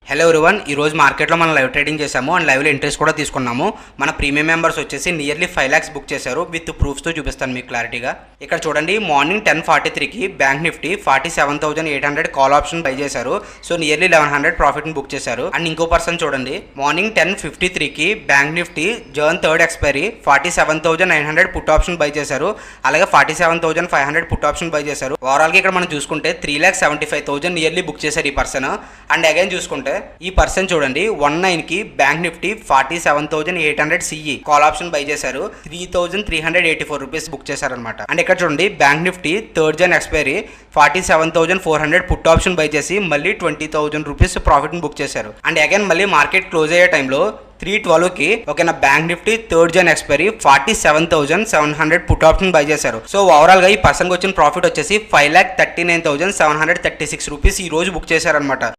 Hello everyone, ఈ రోజు మార్కెట్లో మనం లైవ్ ట్రేడింగ్ చేసాము అండ్ లైవ్లో ఇంట్రెస్ట్ కూడా తీసుకున్నాము. మన ప్రీమియం మెంబర్స్ వచ్చేసి నియర్లీ 5 lakhs బుక్ చేశారు. విత్ ప్రూఫ్స్తో చూపిస్తాను మీకు క్లారిటీగా. ఇక్కడ చూడండి, మార్నింగ్ 10:43కి bank Nifty 47,800 call option buy చేశారు. సో నియర్లీ 1100 ప్రాఫిట్ని బుక్ చేశారు. అండ్ ఇంకో పర్సన్ చూడండి, మార్నింగ్ 10:53కి bank Nifty Jan third expiry 47,900 put option buy చేశారు. అలాగే 47,500 పుట్ ఆప్షన్ బై చేశారు. ఓవరాల్గా ఇక్కడ మనం చూసుకుంటే 3,75,000 నియర్లీ బుక్ చేశారు ఈ పర్సన్. అండ్ అగైన్ చూసుకుంటే ఈ పర్సన్ చూడండి, 19కి bank Nifty 47,800 CE call option buy చేశారు. 3,384 రూపీస్ బుక్ చేశారనమాట. అండ్ ఇక్కడ చూడండి, bank Nifty third Jan expiry 47,400 put option buy చేసి మళ్ళీ 20,000 రూపీస్ ప్రాఫిట్ బుక్ చేశారు. అండ్ అగైన్ మళ్ళీ మార్కెట్ క్లోజ్ అయ్యే టైంలో 3:12కి ఓకేనా bank Nifty third Jan expiry 47,700 put option buy చేశారు. సో ఓవరాల్ గా ఈ పర్సన్ వచ్చిన ప్రాఫిట్ వచ్చేసి 5,39,736 రూపీస్ ఈ రోజు బుక్ చేశారనమాట.